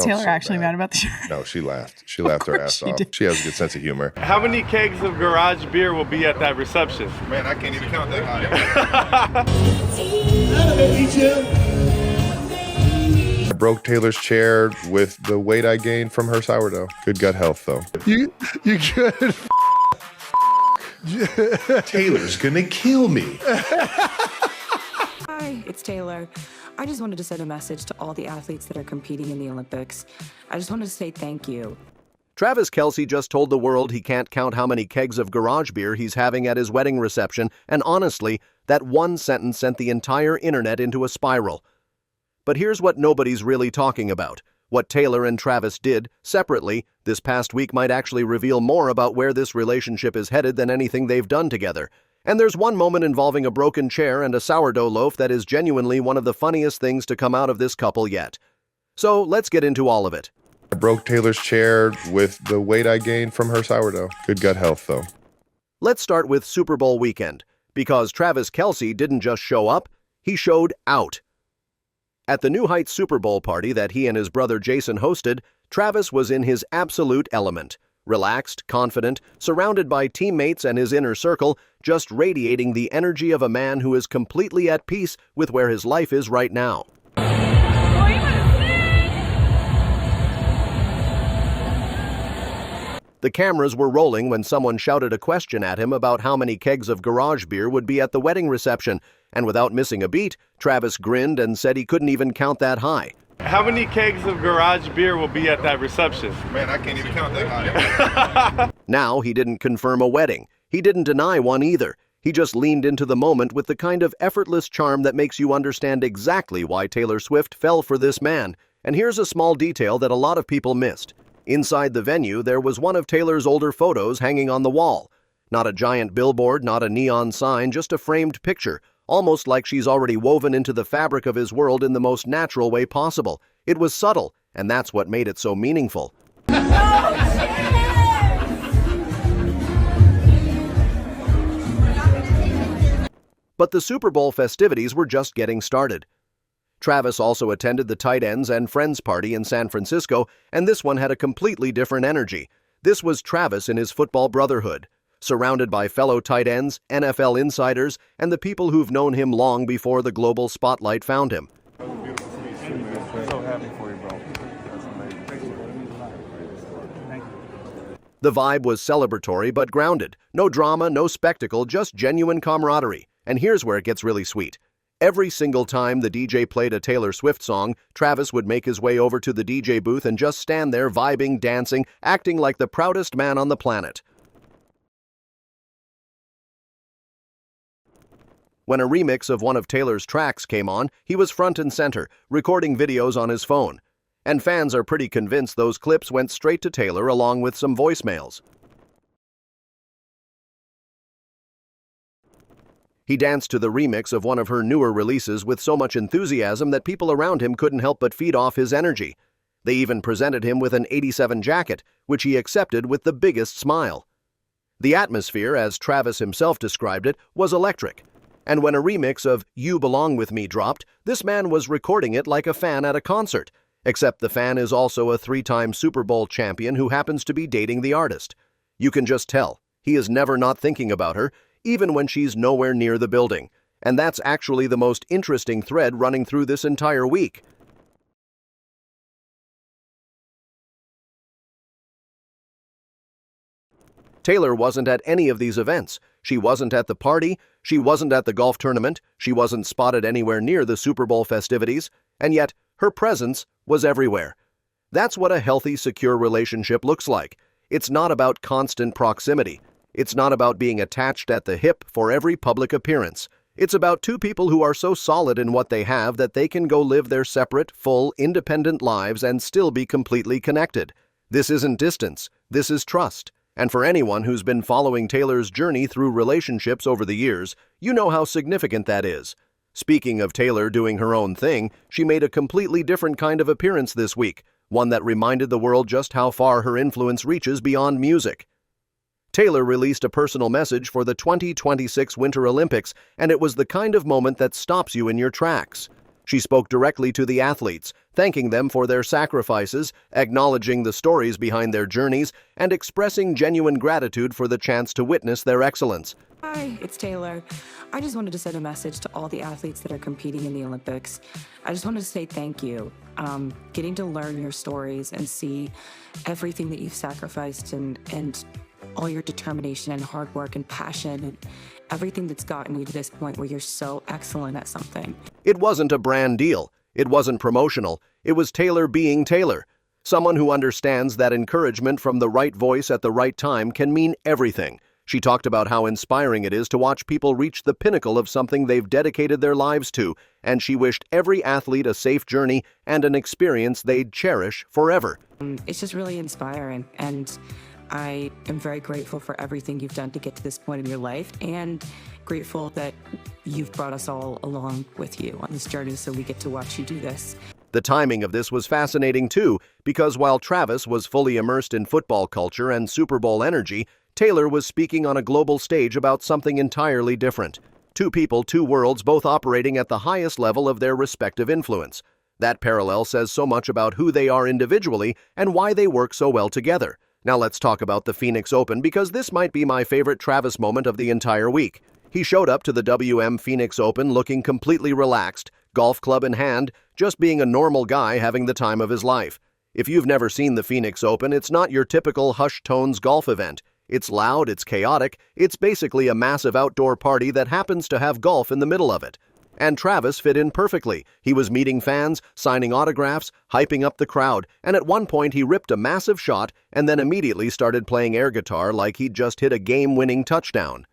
Taylor so actually mad about the show? No, she laughed. She laughed her ass off. She has a good sense of humor. How many kegs of garage beer will be at that reception? Man, I can't even count that high. I broke Taylor's chair with the weight I gained from her sourdough. Good gut health, though. You good. Taylor's gonna kill me. Hi, it's Taylor. I just wanted to send a message to all the athletes that are competing in the Olympics. I just wanted to say thank you. Travis Kelce just told the world he can't count how many kegs of garage beer he's having at his wedding reception, and honestly, that one sentence sent the entire internet into a spiral. But here's what nobody's really talking about. What Taylor and Travis did, separately, this past week might actually reveal more about where this relationship is headed than anything they've done together. And there's one moment involving a broken chair and a sourdough loaf that is genuinely one of the funniest things to come out of this couple yet. So let's get into all of it. I broke Taylor's chair with the weight I gained from her sourdough. Good gut health, though. Let's start with Super Bowl weekend, because Travis Kelce didn't just show up, he showed out. At the New Heights Super Bowl party that he and his brother Jason hosted, Travis was in his absolute element. Relaxed, confident, surrounded by teammates and his inner circle, just radiating the energy of a man who is completely at peace with where his life is right now. The cameras were rolling when someone shouted a question at him about how many kegs of garage beer would be at the wedding reception, and without missing a beat, Travis grinned and said he couldn't even count that high. How many kegs of garage beer will be at that reception? Man, I can't even count that high. Now he didn't confirm a wedding. He didn't deny one either. He just leaned into the moment with the kind of effortless charm that makes you understand exactly why Taylor Swift fell for this man. And here's a small detail that a lot of people missed. Inside the venue, there was one of Taylor's older photos hanging on the wall. Not a giant billboard, not a neon sign, just a framed picture, almost like she's already woven into the fabric of his world in the most natural way possible. It was subtle, and that's what made it so meaningful. But the Super Bowl festivities were just getting started. Travis also attended the tight ends and friends party in San Francisco, and this one had a completely different energy. This was Travis in his football brotherhood, surrounded by fellow tight ends, NFL insiders, and the people who've known him long before the global spotlight found him. So happy for you, bro. That's amazing. The vibe was celebratory but grounded. No drama, no spectacle, just genuine camaraderie. And here's where it gets really sweet. Every single time the DJ played a Taylor Swift song, Travis would make his way over to the DJ booth and just stand there vibing, dancing, acting like the proudest man on the planet. When a remix of one of Taylor's tracks came on, he was front and center, recording videos on his phone. And fans are pretty convinced those clips went straight to Taylor along with some voicemails. He danced to the remix of one of her newer releases with so much enthusiasm that people around him couldn't help but feed off his energy. They even presented him with an '87 jacket, which he accepted with the biggest smile. The atmosphere, as Travis himself described it, was electric. And when a remix of You Belong With Me dropped, this man was recording it like a fan at a concert, except the fan is also a 3-time Super Bowl champion who happens to be dating the artist. You can just tell, he is never not thinking about her, even when she's nowhere near the building. And that's actually the most interesting thread running through this entire week. Taylor wasn't at any of these events. She wasn't at the party, she wasn't at the golf tournament, she wasn't spotted anywhere near the Super Bowl festivities, and yet her presence was everywhere. That's what a healthy, secure relationship looks like. It's not about constant proximity. It's not about being attached at the hip for every public appearance. It's about two people who are so solid in what they have that they can go live their separate, full, independent lives and still be completely connected. This isn't distance, this is trust. And for anyone who's been following Taylor's journey through relationships over the years, you know how significant that is. Speaking of Taylor doing her own thing, she made a completely different kind of appearance this week, one that reminded the world just how far her influence reaches beyond music. Taylor released a personal message for the 2026 Winter Olympics, and it was the kind of moment that stops you in your tracks. She spoke directly to the athletes, thanking them for their sacrifices, acknowledging the stories behind their journeys, and expressing genuine gratitude for the chance to witness their excellence. Hi, it's Taylor. I just wanted to send a message to all the athletes that are competing in the Olympics. I just wanted to say thank you. Getting to learn your stories and see everything that you've sacrificed and all your determination and hard work and passion and everything that's gotten you to this point where you're so excellent at something. It wasn't a brand deal. It wasn't promotional. It was Taylor being Taylor. Someone who understands that encouragement from the right voice at the right time can mean everything. She talked about how inspiring it is to watch people reach the pinnacle of something they've dedicated their lives to, and she wished every athlete a safe journey and an experience they'd cherish forever. It's just really inspiring, and I am very grateful for everything you've done to get to this point in your life, and grateful that you've brought us all along with you on this journey so we get to watch you do this. The timing of this was fascinating too, because while Travis was fully immersed in football culture and Super Bowl energy, Taylor was speaking on a global stage about something entirely different. Two people, two worlds, both operating at the highest level of their respective influence. That parallel says so much about who they are individually and why they work so well together. Now let's talk about the Phoenix Open, because this might be my favorite Travis moment of the entire week. He showed up to the WM Phoenix Open looking completely relaxed, golf club in hand, just being a normal guy having the time of his life. If you've never seen the Phoenix Open, it's not your typical hushed tones golf event. It's loud, it's chaotic, it's basically a massive outdoor party that happens to have golf in the middle of it. And Travis fit in perfectly. He was meeting fans, signing autographs, hyping up the crowd, and at one point he ripped a massive shot and then immediately started playing air guitar like he'd just hit a game-winning touchdown.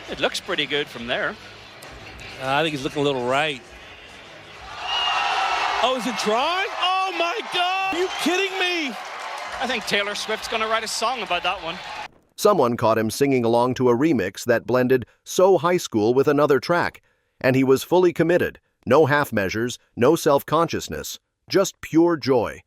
It looks pretty good from there. I think he's looking a little right. Oh, is it drawing? Oh my God! Are you kidding me? I think Taylor Swift's going to write a song about that one. Someone caught him singing along to a remix that blended So High School with another track, and he was fully committed. No half measures, no self-consciousness, just pure joy.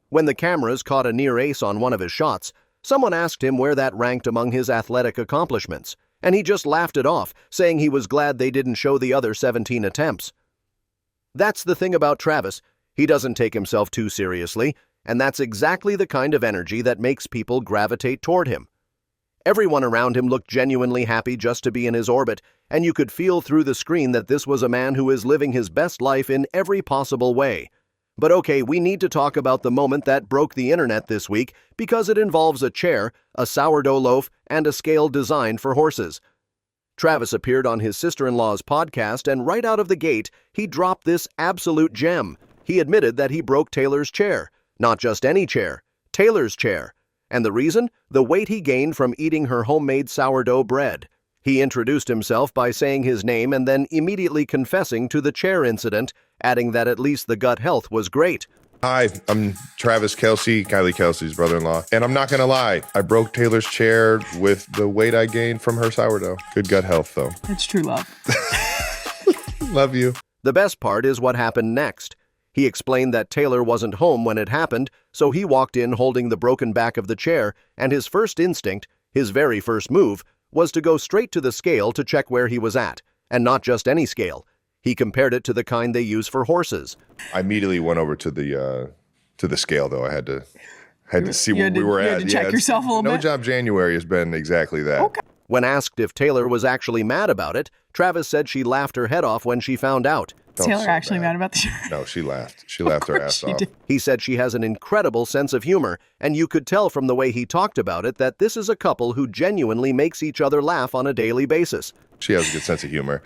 When the cameras caught a near ace on one of his shots, someone asked him where that ranked among his athletic accomplishments, and he just laughed it off, saying he was glad they didn't show the other 17 attempts. That's the thing about Travis. He doesn't take himself too seriously, and that's exactly the kind of energy that makes people gravitate toward him. Everyone around him looked genuinely happy just to be in his orbit, and you could feel through the screen that this was a man who is living his best life in every possible way. But okay, we need to talk about the moment that broke the internet this week, because it involves a chair, a sourdough loaf, and a scale designed for horses. Travis appeared on his sister-in-law's podcast, and right out of the gate, he dropped this absolute gem. He admitted that he broke Taylor's chair. Not just any chair, Taylor's chair. And the reason? The weight he gained from eating her homemade sourdough bread. He introduced himself by saying his name and then immediately confessing to the chair incident, adding that at least the gut health was great. Hi, I'm Travis Kelce, Kylie Kelce's brother-in-law. And I'm not going to lie, I broke Taylor's chair with the weight I gained from her sourdough. Good gut health, though. That's true love. Love you. The best part is what happened next. He explained that Taylor wasn't home when it happened, so he walked in holding the broken back of the chair, and his first instinct, his very first move, was to go straight to the scale to check where he was at, and not just any scale. He compared it to the kind they use for horses. I immediately went over to the scale, though. I had to see where we were at. You had to check yourself a little bit? No Job January has been exactly that. Okay. When asked if Taylor was actually mad about it, Travis said she laughed her head off when she found out. Taylor actually mad about the shirt? No, she laughed. She laughed her ass off. He said she has an incredible sense of humor, and you could tell from the way he talked about it that this is a couple who genuinely makes each other laugh on a daily basis. She has a good sense of humor.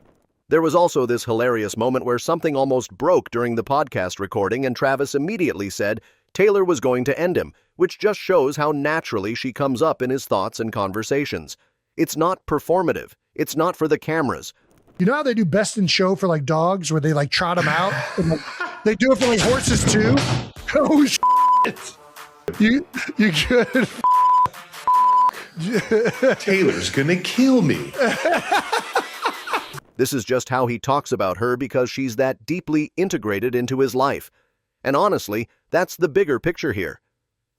There was also this hilarious moment where something almost broke during the podcast recording, and Travis immediately said Taylor was going to end him, which just shows how naturally she comes up in his thoughts and conversations. It's not performative. It's not for the cameras. You know how they do best in show for like dogs where they like trot them out? And, like, they do it for like horses too? Oh, shit. You good? Taylor's gonna kill me. This is just how he talks about her because she's that deeply integrated into his life. And honestly, that's the bigger picture here.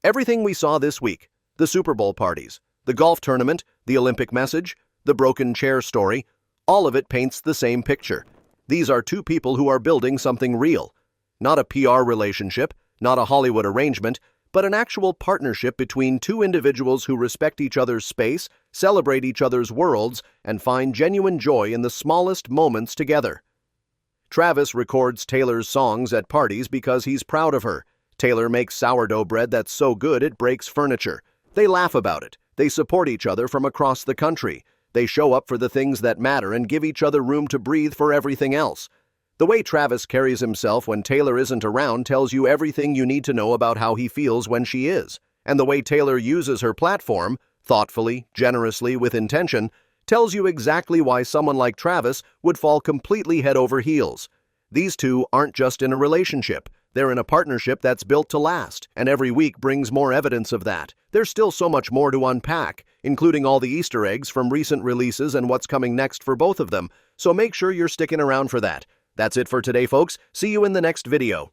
Everything we saw this week, the Super Bowl parties, the golf tournament, the Olympic message, the broken chair story, all of it paints the same picture. These are two people who are building something real. Not a PR relationship, not a Hollywood arrangement, but an actual partnership between two individuals who respect each other's space, celebrate each other's worlds, and find genuine joy in the smallest moments together. Travis records Taylor's songs at parties because he's proud of her. Taylor makes sourdough bread that's so good it breaks furniture. They laugh about it. They support each other from across the country. They show up for the things that matter and give each other room to breathe for everything else. The way Travis carries himself when Taylor isn't around tells you everything you need to know about how he feels when she is. And the way Taylor uses her platform, thoughtfully, generously, with intention, tells you exactly why someone like Travis would fall completely head over heels. These two aren't just in a relationship. They're in a partnership that's built to last, and every week brings more evidence of that. There's still so much more to unpack, including all the Easter eggs from recent releases and what's coming next for both of them, so make sure you're sticking around for that. That's it for today, folks. See you in the next video.